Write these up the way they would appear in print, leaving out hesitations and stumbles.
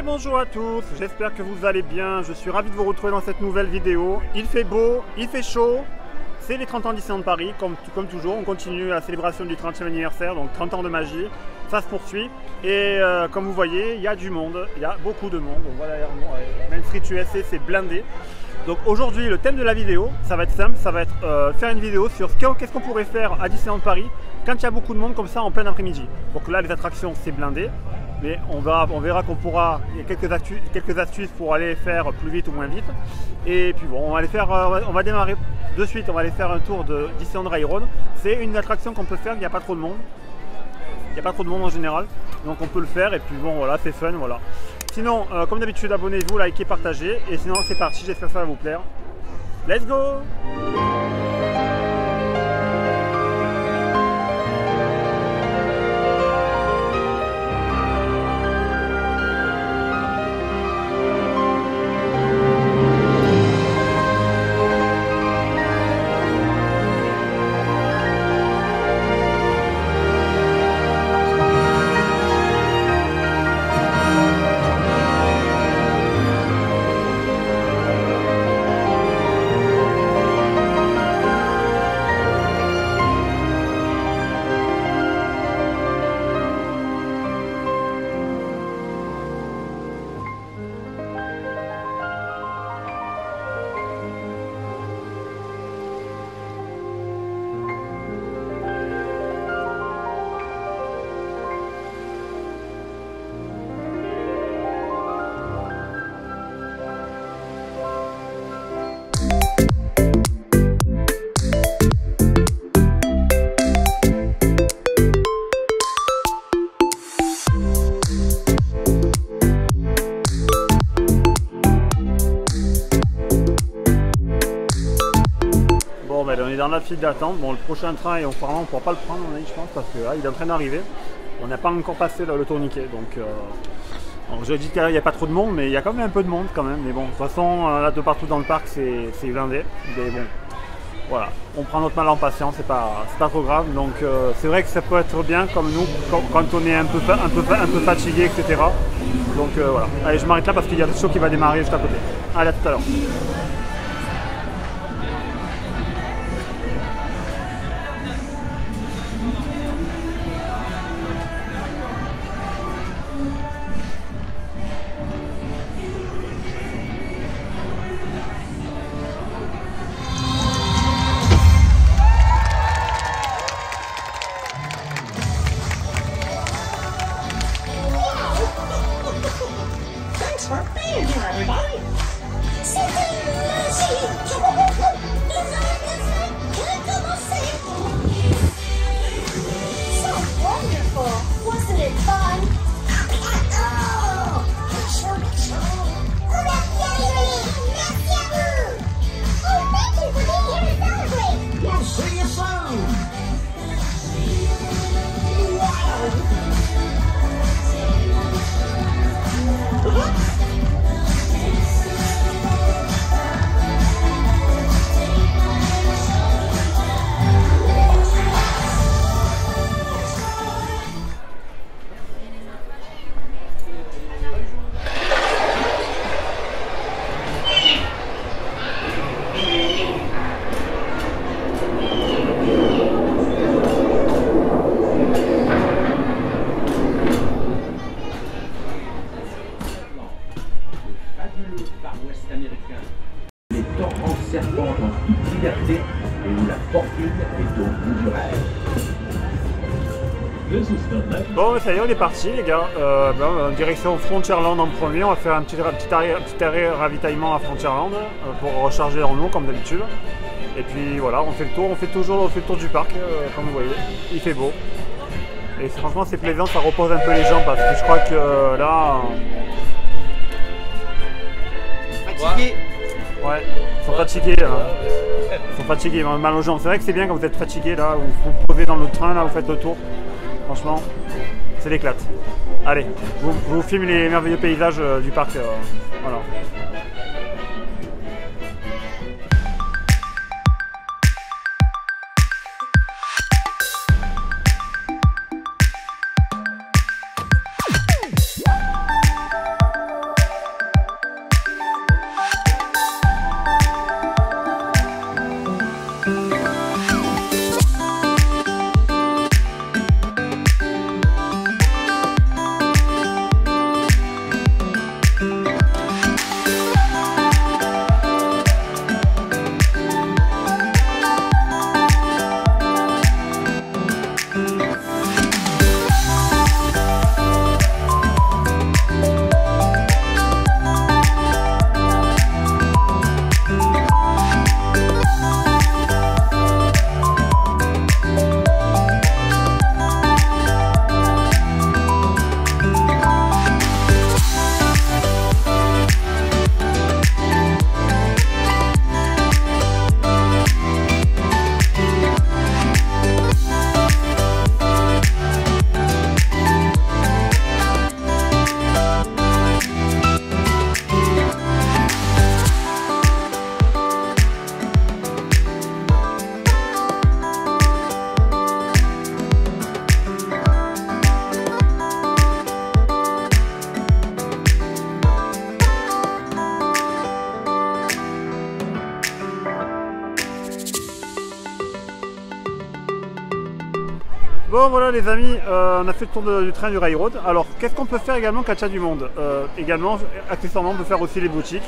Bonjour à tous, j'espère que vous allez bien. Je suis ravi de vous retrouver dans cette nouvelle vidéo. Il fait beau, il fait chaud. C'est les 30 ans Disneyland Paris, comme toujours. On continue la célébration du 30e anniversaire, donc 30 ans de magie. Ça se poursuit. Et comme vous voyez, il y a du monde, il y a beaucoup de monde. Donc voilà, Main Street USA, c'est blindé. Donc aujourd'hui, le thème de la vidéo, ça va être simple, ça va être faire une vidéo sur qu'est-ce qu'on pourrait faire à Disneyland Paris quand il y a beaucoup de monde comme ça en plein après-midi. Donc là, les attractions, c'est blindé. Mais on verra qu'on pourra, il y a quelques astuces pour aller faire plus vite ou moins vite. Et puis bon, on va démarrer de suite, on va aller faire un tour de Disneyland Railroad. C'est une attraction qu'on peut faire, il n'y a pas trop de monde. Il n'y a pas trop de monde en général, donc on peut le faire et puis bon voilà, c'est fun, voilà. Sinon, comme d'habitude, abonnez-vous, likez, partagez. Et sinon, c'est parti, j'espère que ça va vous plaire. Let's go! On est dans la file d'attente. Bon, le prochain train, on ne pourra pas le prendre, je pense, parce qu'il est en train d'arriver. On n'a pas encore passé le tourniquet. Donc, je dis qu'il n'y a pas trop de monde, mais il y a quand même un peu de monde quand même. Mais bon, de toute façon, là, de partout dans le parc, c'est blindé. Mais bon, voilà, on prend notre mal en patience, c'est pas trop grave. Donc, c'est vrai que ça peut être bien, comme nous, quand on est un peu fatigué, etc. Donc, voilà. Allez, je m'arrête là parce qu'il y a le show qui va démarrer juste à côté. Allez, à tout à l'heure. Bon, ça y est, on est parti les gars. Direction Frontierland en premier. On va faire un petit arrêt ravitaillement à Frontierland pour recharger en eau comme d'habitude. Et puis voilà, on fait le tour. On fait le tour du parc, comme vous voyez. Il fait beau. Et franchement, c'est plaisant. Ça repose un peu les jambes parce que je crois que là. Fatigué. Ouais, ils sont fatigués. Ils sont fatigués, ils ont mal aux jambes. C'est vrai que c'est bien quand vous êtes fatigué là, vous vous posez dans le train, là, vous faites le tour. Franchement, c'est l'éclate. Allez, je vous filme les merveilleux paysages du parc. Voilà. Bon voilà les amis, on a fait le tour du train du railroad. Alors qu'est-ce qu'on peut faire également quand il y a du monde? Également, accessoirement, on peut faire aussi les boutiques.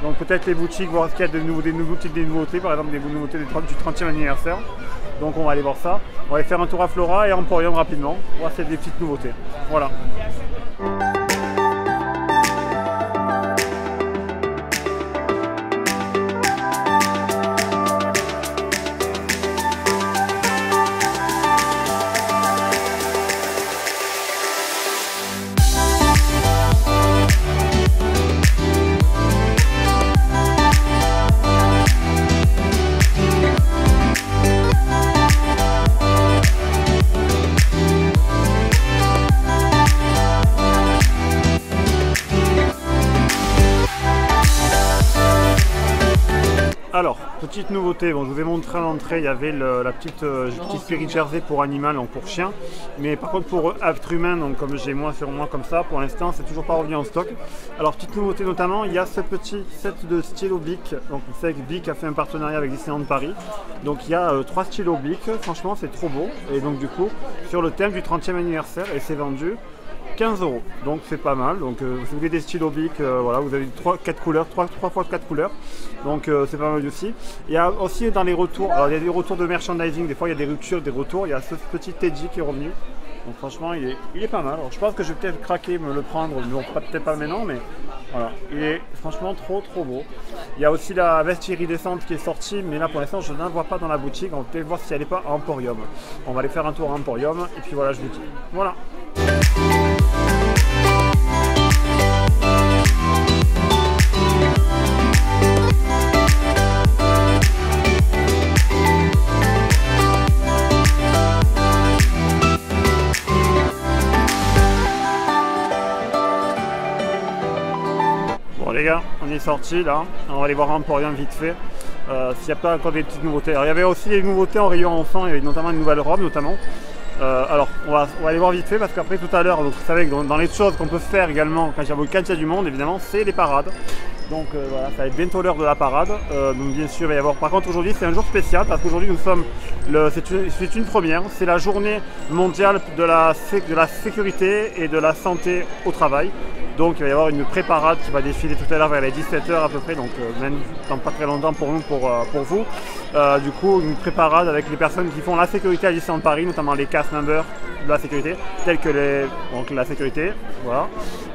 Donc peut-être les boutiques, voir s'il y a des nouveautés, par exemple des nouveautés du 30e anniversaire. Donc on va aller voir ça. On va aller faire un tour à Flora et à Emporium rapidement. Voir s'il y a des petites nouveautés. Voilà. Alors, petite nouveauté, bon, je vous ai montré à l'entrée, il y avait la petite Spirit Jersey pour animal, donc pour chien. Mais par contre pour être humain, donc comme j'ai moi sur moi comme ça, pour l'instant c'est toujours pas revenu en stock. Alors petite nouveauté notamment, il y a ce petit set de stylo Bic. Donc vous savez que Bic a fait un partenariat avec Disneyland Paris. Donc il y a 3 stylos Bic, franchement c'est trop beau. Et donc du coup, sur le thème du 30e anniversaire, et c'est vendu 15 €, donc c'est pas mal. Donc si vous voulez des stylos Bic, voilà, vous avez 3-4 couleurs, 3 fois 4 couleurs, donc c'est pas mal aussi. Il y a aussi dans les retours, alors il y a des retours de merchandising, des fois il y a des ruptures, des retours. Il y a ce petit Teddy qui est revenu, donc franchement il est pas mal. Alors je pense que je vais peut-être craquer, me le prendre, non peut-être pas maintenant, mais voilà, il est franchement trop beau. Il y a aussi la veste iridescente qui est sortie, mais là pour l'instant je n'en vois pas dans la boutique. On va peut-être voir si elle n'est pas à Emporium. On va aller faire un tour à Emporium et puis voilà, je vous dis. Voilà. Bon les gars, on est sorti là, on va aller voir Emporium vite fait, s'il n'y a pas encore des petites nouveautés. Alors il y avait aussi des nouveautés en rayon enfant, il y avait notamment une nouvelle robe notamment. Alors on va aller voir vite fait parce qu'après tout à l'heure, vous savez que dans les choses qu'on peut faire également quand il y a du monde évidemment, c'est les parades. Donc voilà, ça va être bientôt l'heure de la parade. Donc bien sûr il va y avoir, par contre aujourd'hui c'est un jour spécial parce qu'aujourd'hui nous sommes, c'est une première, c'est la journée mondiale de la sécurité et de la santé au travail. Donc il va y avoir une pré-parade qui va défiler tout à l'heure vers les 17 h à peu près, donc même dans pas très longtemps pour nous, pour vous. Du coup une pré-parade avec les personnes qui font la sécurité à Disneyland Paris, notamment les cast members de la sécurité, tels que la sécurité, voilà,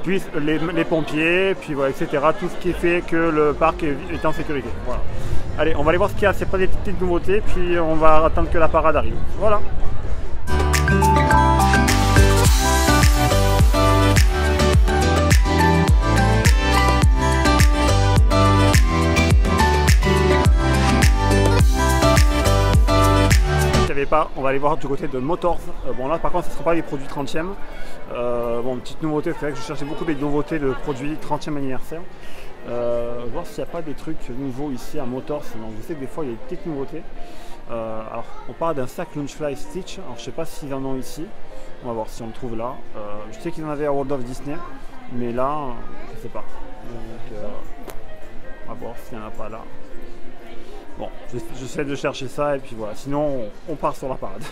puis les pompiers, puis voilà, etc. Tout ce qui fait que le parc est en sécurité. Voilà. Allez, on va aller voir ce qu'il y a, c'est pas des petites nouveautés, puis on va attendre que la parade arrive. Voilà. Pas, on va aller voir du côté de Motors. Bon là par contre ce ne sera pas les produits 30e. Bon, petite nouveauté, c'est vrai que je cherchais beaucoup des nouveautés de produits 30e anniversaire. Voir s'il n'y a pas des trucs nouveaux ici à Motors. Donc je sais que des fois il y a des petites nouveautés. Alors on parle d'un sac Launchfly Stitch, alors je sais pas s'ils en ont ici. On va voir si on le trouve là. Je sais qu'ils en avaient à World of Disney, mais là je sais pas. Donc on va voir s'il n'y en a pas là. Bon, j'essaie de chercher ça et puis voilà, sinon on part sur la parade.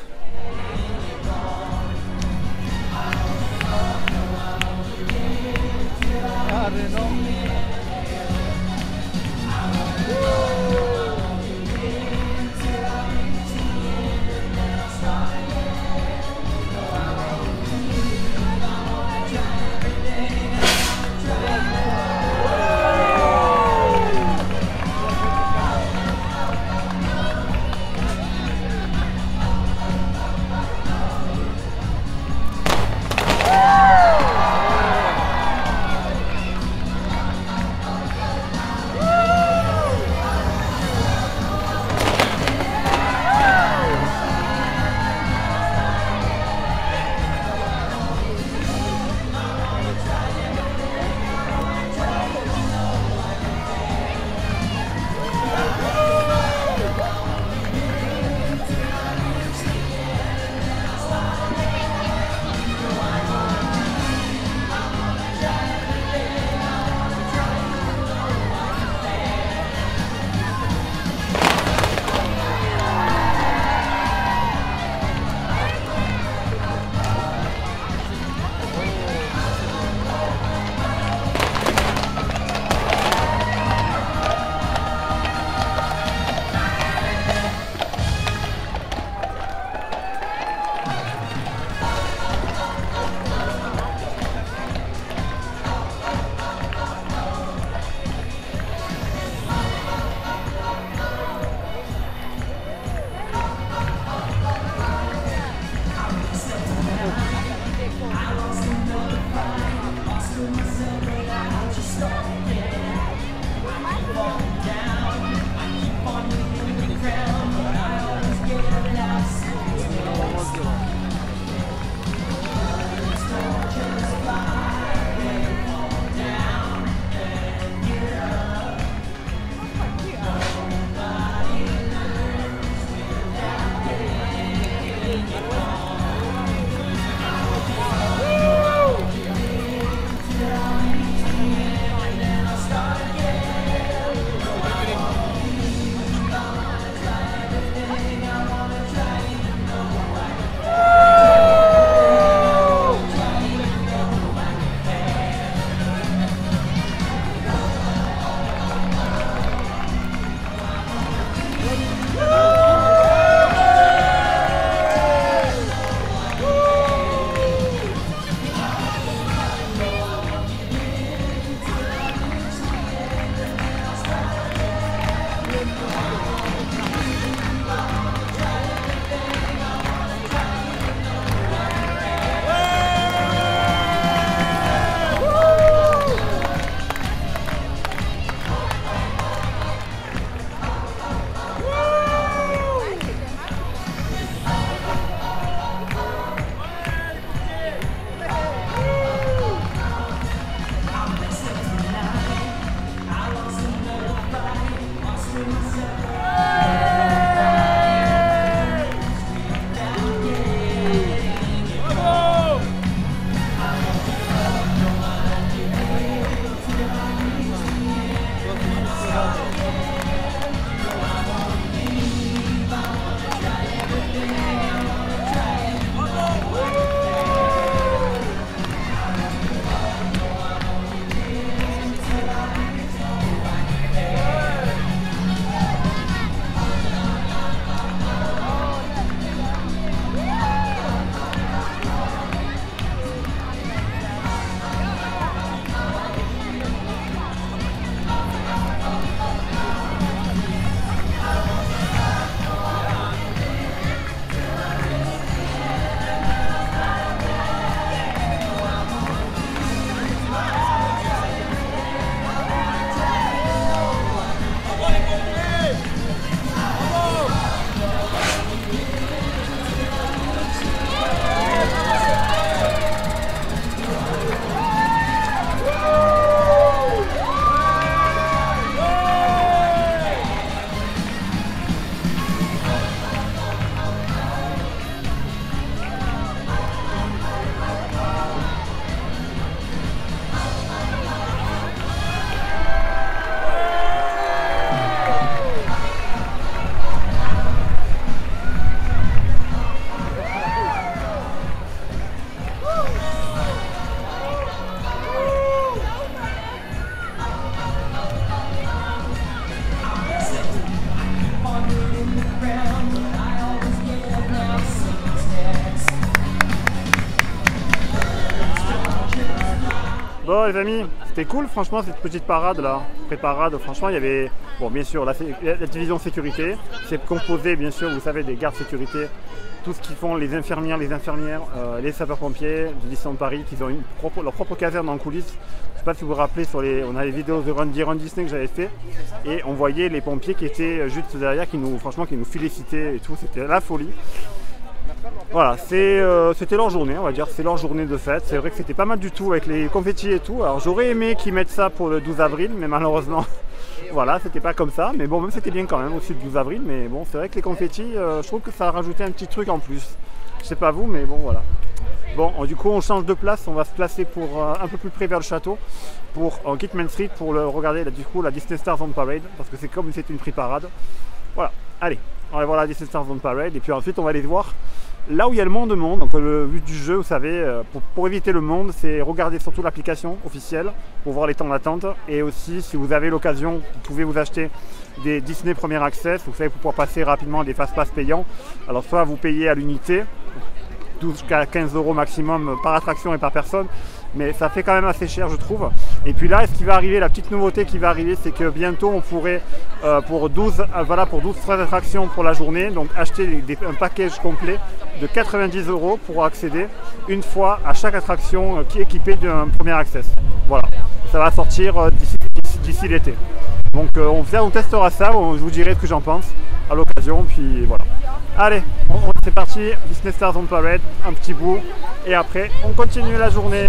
Bon les amis, c'était cool franchement cette petite parade là, pré-parade, franchement il y avait, bon bien sûr la division sécurité, c'est composé bien sûr vous savez des gardes sécurité, tout ce qu'ils font les infirmières, les sapeurs-pompiers du Disneyland Paris qui ont leur propre caserne en coulisses. Je ne sais pas si vous vous rappelez, on a les vidéos de Run Disney que j'avais fait et on voyait les pompiers qui étaient juste derrière, qui nous félicitaient et tout, c'était la folie. Voilà, c'était leur journée, on va dire, c'est leur journée de fête. C'est vrai que c'était pas mal du tout avec les confettis et tout. Alors j'aurais aimé qu'ils mettent ça pour le 12 avril, mais malheureusement, voilà, c'était pas comme ça. Mais bon, même c'était bien quand même aussi le 12 avril. Mais bon, c'est vrai que les confettis, je trouve que ça a rajouté un petit truc en plus. Je sais pas vous, mais bon, voilà. Bon, du coup, on change de place, on va se placer pour un peu plus près vers le château. On quitte Main Street pour regarder du coup la Disney Stars on Parade, parce que c'est comme si c'était une pré-parade. Voilà, allez, on va voir la Disney Stars on Parade et puis ensuite on va aller voir là où il y a le monde. Donc le but du jeu, vous savez, pour éviter le monde, c'est regarder surtout l'application officielle pour voir les temps d'attente. Et aussi, si vous avez l'occasion, vous pouvez vous acheter des Disney Premier Access, vous savez, pour pouvoir passer rapidement des fast pass payants. Alors soit vous payez à l'unité, 12 à 15 € maximum par attraction et par personne. mais ça fait quand même assez cher je trouve. Et puis là, ce qui va arriver, la petite nouveauté qui va arriver, c'est que bientôt on pourrait pour 12 attractions pour la journée, donc acheter un package complet de 90 € pour accéder une fois à chaque attraction qui est équipée d'un premier access. Voilà, ça va sortir d'ici l'été. Donc on testera ça, je vous dirai ce que j'en pense à l'occasion, puis voilà. Allez, c'est parti, Disney Stars on Parade, un petit bout, et après on continue la journée.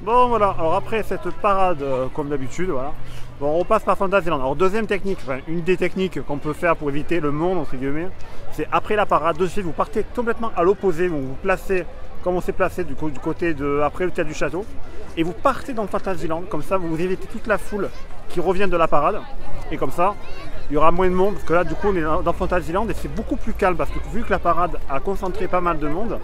Bon voilà, alors après cette parade comme d'habitude, voilà, bon, on repasse par Fantasyland. Alors deuxième technique, enfin, une des techniques qu'on peut faire pour éviter le monde entre guillemets, c'est après la parade, de suite vous partez complètement à l'opposé, donc vous placez comme on s'est placé du côté de après le théâtre du château, et vous partez dans Fantasyland, comme ça vous évitez toute la foule qui revient de la parade, et comme ça il y aura moins de monde, parce que là du coup on est dans Fantasyland et c'est beaucoup plus calme, parce que vu que la parade a concentré pas mal de monde,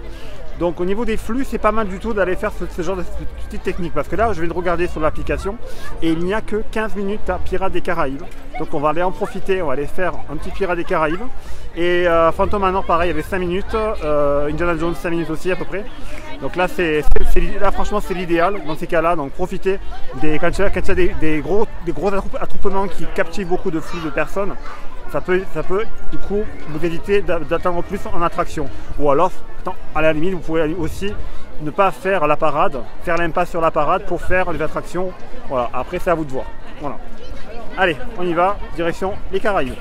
donc au niveau des flux, c'est pas mal du tout d'aller faire ce genre de petite technique. Parce que là, je viens de regarder sur l'application et il n'y a que 15 minutes à Pirates des Caraïbes. Donc on va aller en profiter, on va aller faire un petit Pirates des Caraïbes. Et Phantom Manor, pareil, il y avait 5 minutes. Indiana Jones, 5 minutes aussi à peu près. Donc là, là franchement, c'est l'idéal dans ces cas-là. Donc profitez quand il y a des gros attroupements qui captivent beaucoup de flux de personnes. Ça peut du coup vous éviter d'attendre plus en attraction. Ou alors, à la limite, vous pouvez aussi ne pas faire la parade, faire l'impasse sur la parade pour faire les attractions. Voilà, après c'est à vous de voir. Voilà. Allez, on y va, direction les Caraïbes.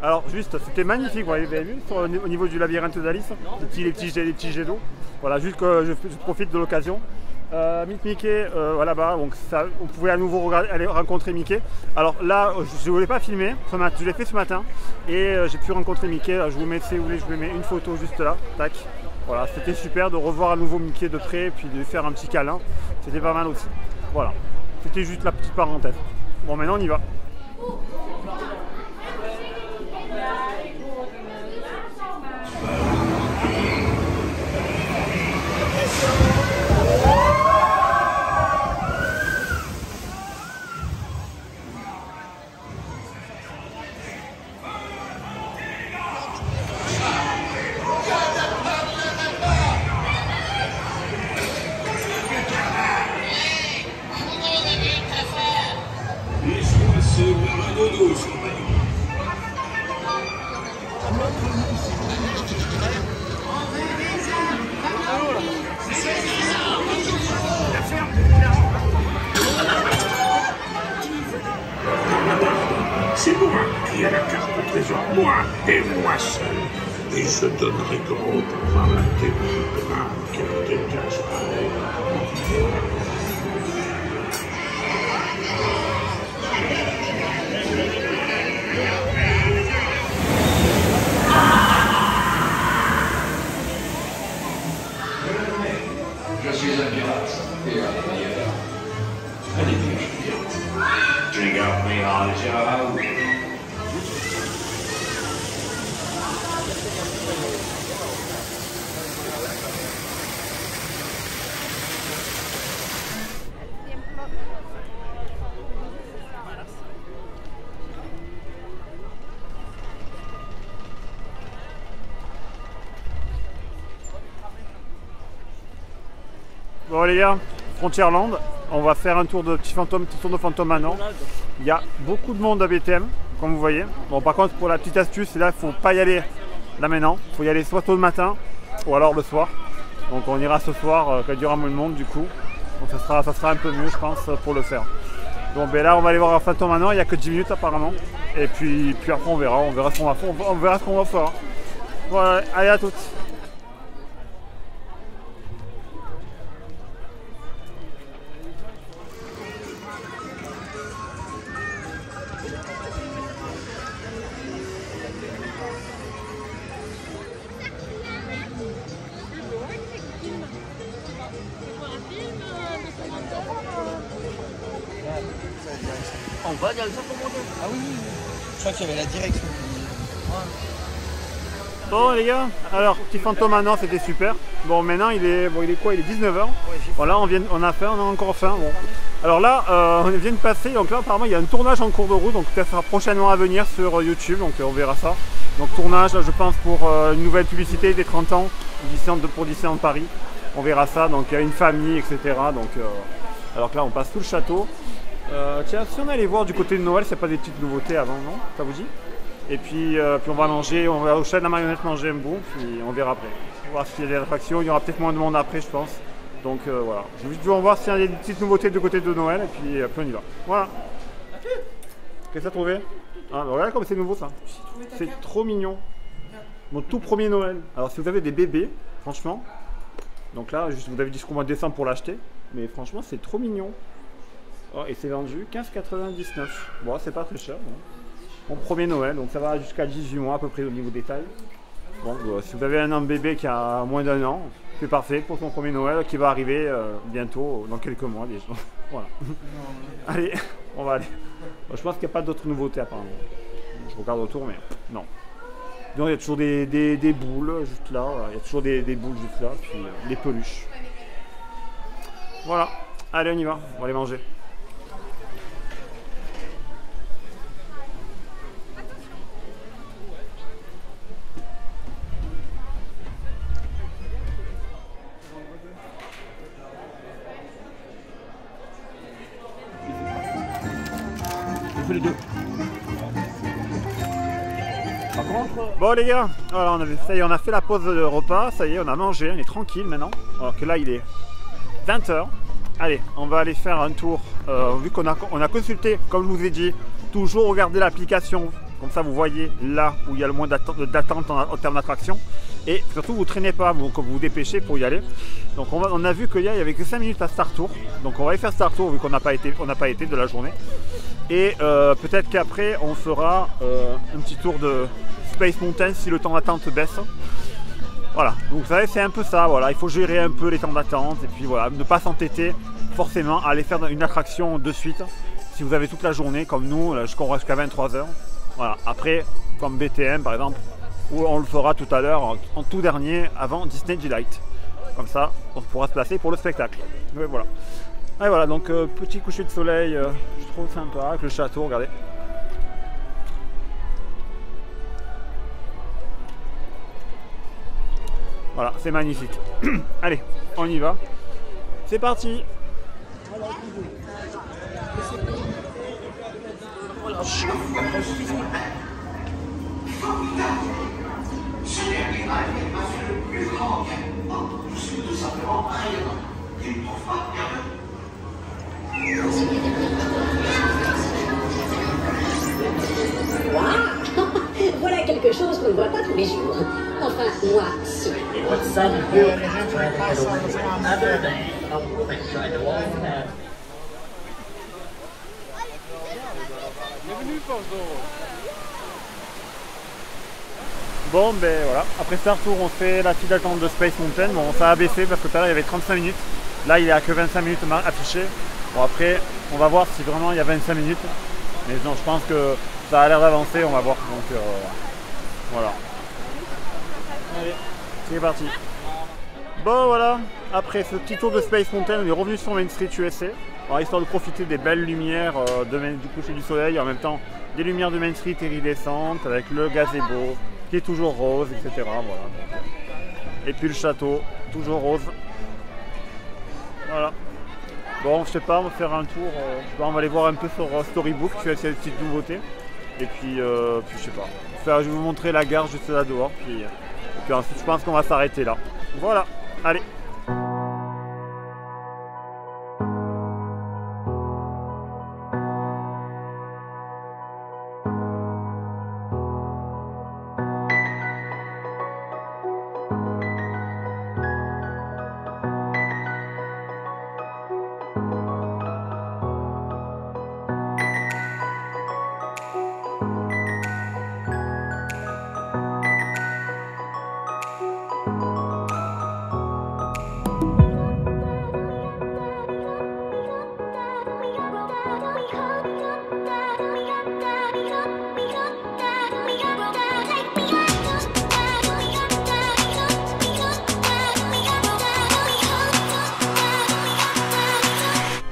Alors juste, c'était magnifique, vous avez vu au niveau du labyrinthe d'Alice, les petits jets d'eau. Voilà, juste que je profite de l'occasion. Mickey, voilà, bah, donc ça, on pouvait à nouveau aller rencontrer Mickey. Alors là, je ne voulais pas filmer, je l'ai fait ce matin et j'ai pu rencontrer Mickey. Je vous mets, si vous voulez, je vous mets une photo juste là, tac. Voilà, c'était super de revoir à nouveau Mickey de près et puis de faire un petit câlin. C'était pas mal aussi. Voilà, c'était juste la petite parenthèse. Bon, maintenant on y va. Et il se donnerait gros pour voir la tête du bras qu'elle décache pareil. Je suis un pirate et un payeur. Allez, pirate. Drink up me hard Joe. Bon les gars, Frontierland, on va faire un tour de petit tour de fantôme maintenant. Il y a beaucoup de monde à BTM, comme vous voyez. Bon par contre pour la petite astuce, là il ne faut pas y aller là maintenant. Il faut y aller soit tôt le matin ou alors le soir. Donc on ira ce soir quand il y aura moins de monde du coup. Donc ça sera un peu mieux je pense pour le faire. Donc ben là on va aller voir un fantôme maintenant, il n'y a que 10 minutes apparemment. Et puis après on verra ce qu'on va faire. On verra ce qu'on va faire. Voilà, allez à toutes. En bas, il y a le temps pour monter. Ah oui, oui. Je crois qu'il y avait la direction. Bon les gars, alors petit fantôme maintenant c'était super. Bon maintenant il est quoi? Il est 19h. Voilà, on a encore faim. Bon. Alors là on vient de passer, donc là apparemment il y a un tournage en cours de route, donc ça sera prochainement à venir sur YouTube, donc on verra ça. Donc tournage je pense pour une nouvelle publicité des 30 ans pour Disneyland Paris. On verra ça, donc il y a une famille, etc. Donc, alors que là on passe tout le château. Tiens, si on allait voir du côté de Noël, c'est pas des petites nouveautés avant, non? Ça vous dit? Et puis on va manger, on va au Chêne à Marionnette manger un bout, puis on verra après. On va voir s'il y a des attractions, il y aura peut-être moins de monde après, je pense. Donc voilà, je vais juste voir s'il y a des petites nouveautés du côté de Noël, et puis on y va. Voilà. Qu'est-ce que tu as trouvé? Ah, bah regarde comme c'est nouveau ça. C'est trop mignon. Mon tout premier Noël. Alors si vous avez des bébés, franchement, donc là, vous avez jusqu'au mois de décembre pour l'acheter, mais franchement c'est trop mignon. Oh, et c'est vendu 15,99. Bon, c'est pas très cher. Bon. Mon premier Noël, donc ça va jusqu'à 18 mois à peu près au niveau détail. Bon, si vous avez un bébé qui a moins d'1 an, c'est parfait pour son premier Noël qui va arriver bientôt, dans quelques mois déjà. Voilà. Allez, on va aller. Bon, je pense qu'il n'y a pas d'autres nouveautés apparemment. Je regarde autour, mais non. Donc il y a toujours des boules juste là. Il y a toujours des boules juste là, puis des peluches. Voilà. Allez, on y va. On va aller manger. Les deux. Bon les gars, voilà, ça y est, on a fait la pause de repas, ça y est, on a mangé, on est tranquille maintenant. Alors que là il est 20h. Allez, on va aller faire un tour. Vu qu'on a consulté, comme je vous ai dit, toujours regarder l'application. Comme ça vous voyez là où il y a le moins d'attente en termes d'attraction. Et surtout vous traînez pas, vous vous dépêchez pour y aller. Donc on a vu qu'il y avait que 5 minutes à Star Tour. Donc on va aller faire Star Tour vu qu'on n'a pas été de la journée. Et peut-être qu'après on fera un petit tour de Space Mountain si le temps d'attente baisse. Voilà, donc vous savez c'est un peu ça, voilà, il faut gérer un peu les temps d'attente et puis voilà, ne pas s'entêter forcément à aller faire une attraction de suite si vous avez toute la journée comme nous, jusqu'à 23h. Voilà, après comme BTM par exemple, où on le fera tout à l'heure en tout dernier avant Disney Delight. Comme ça on pourra se placer pour le spectacle. Et voilà. Et voilà, donc petit coucher de soleil, je trouve sympa avec le château, regardez. Voilà, c'est magnifique. Allez, on y va. C'est parti. Voilà quel quelque chose qu'on ne voit pas tous les jours. Enfin, moi, si. Bon ben voilà, après ce retour on fait la file d'attente de Space Mountain. Bon ça a baissé parce que tout à l'heure il y avait 35 minutes. Là il est à que 25 minutes affiché. Bon après on va voir si vraiment il y a 25 minutes. Mais non, je pense que ça a l'air d'avancer, on va voir. Donc voilà. Allez, c'est parti. Bon voilà, après ce petit tour de Space Mountain, on est revenu sur Main Street USA. Alors, histoire de profiter des belles lumières du coucher du soleil, en même temps des lumières de Main Street iridescentes avec le gazebo qui est toujours rose, etc. Voilà. Et puis le château, toujours rose. Voilà. Bon, je sais pas, on va faire un tour, on va aller voir un peu sur Storybook, je vais essayer des petites nouveautés. Et puis je sais pas. Je vais vous montrer la gare juste là dehors, et puis ensuite je pense qu'on va s'arrêter là. Voilà, allez.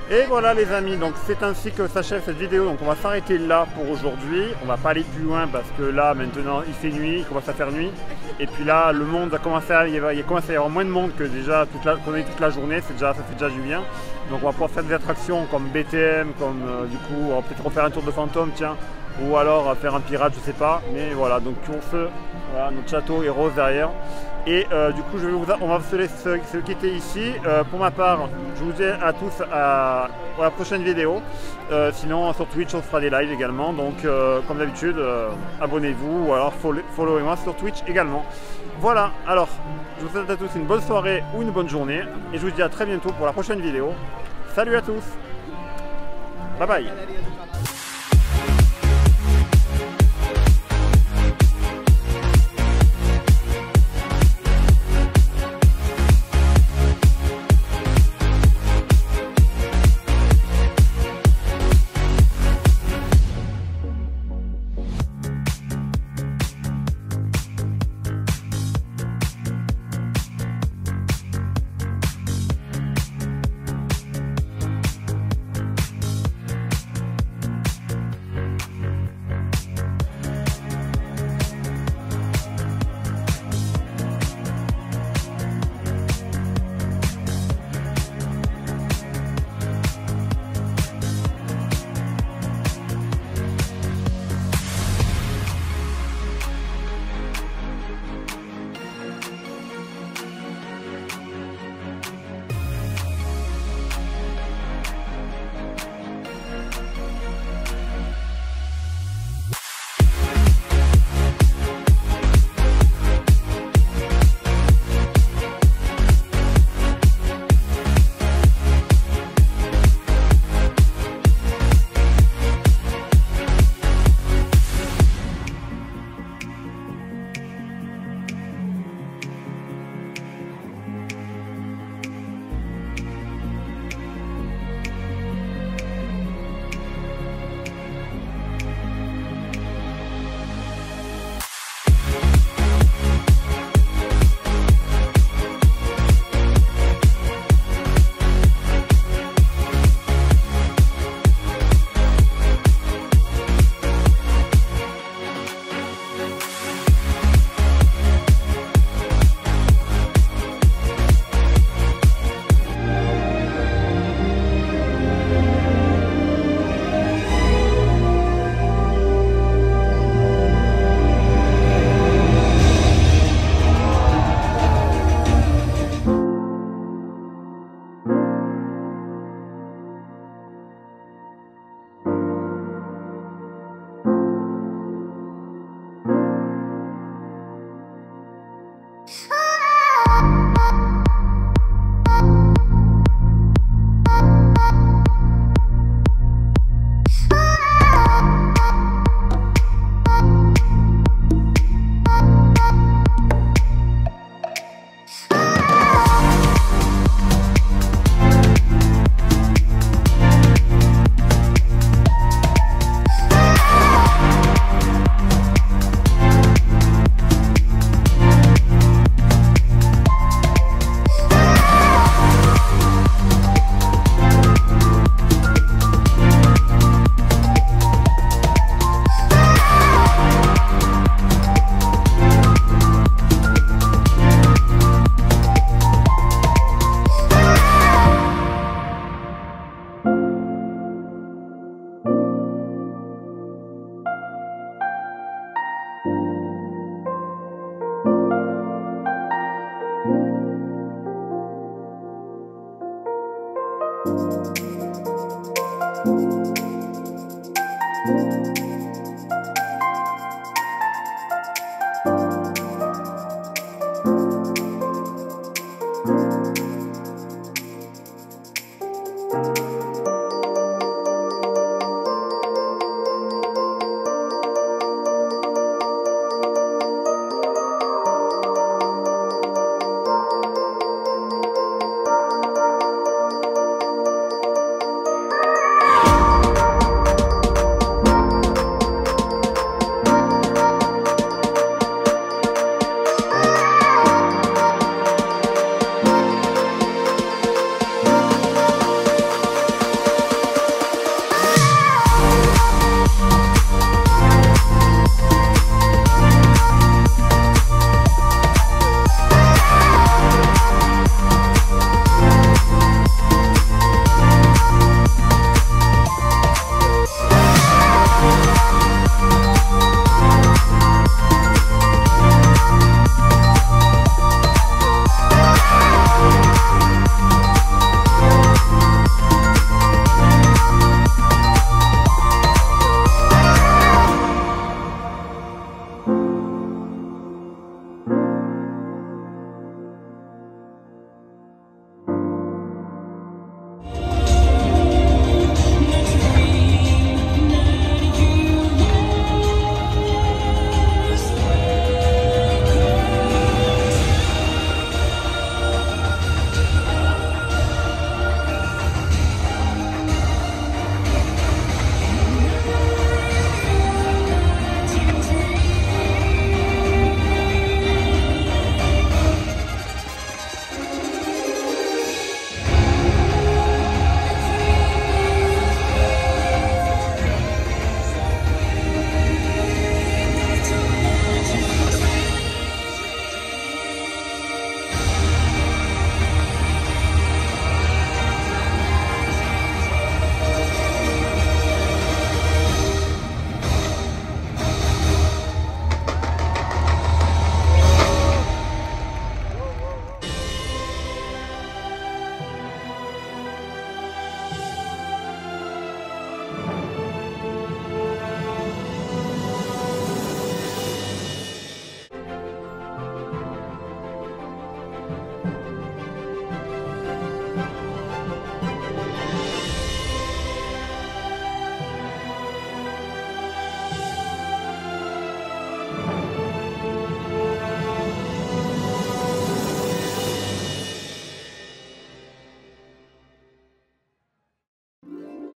Et voilà les amis, donc c'est ainsi que s'achève cette vidéo, donc on va s'arrêter là pour aujourd'hui. On va pas aller plus loin parce que là maintenant il fait nuit, il commence à faire nuit. Et puis là le monde a commencé à, il commence à y avoir moins de monde que déjà qu'on a eu toute la journée, ça fait déjà du bien. Donc on va pouvoir faire des attractions comme BTM, comme du coup on va peut-être refaire un tour de fantôme, tiens, ou alors faire un pirate, je sais pas. Mais voilà, donc pour ce, voilà, notre château est rose derrière. Et du coup, on va se quitter ici. Pour ma part, je vous dis à tous pour la prochaine vidéo. Sinon, sur Twitch, on fera des lives également. Donc, comme d'habitude, abonnez-vous ou alors followez-moi sur Twitch également. Voilà, alors, je vous souhaite à tous une bonne soirée ou une bonne journée. Et je vous dis à très bientôt pour la prochaine vidéo. Salut à tous. Bye bye. Oh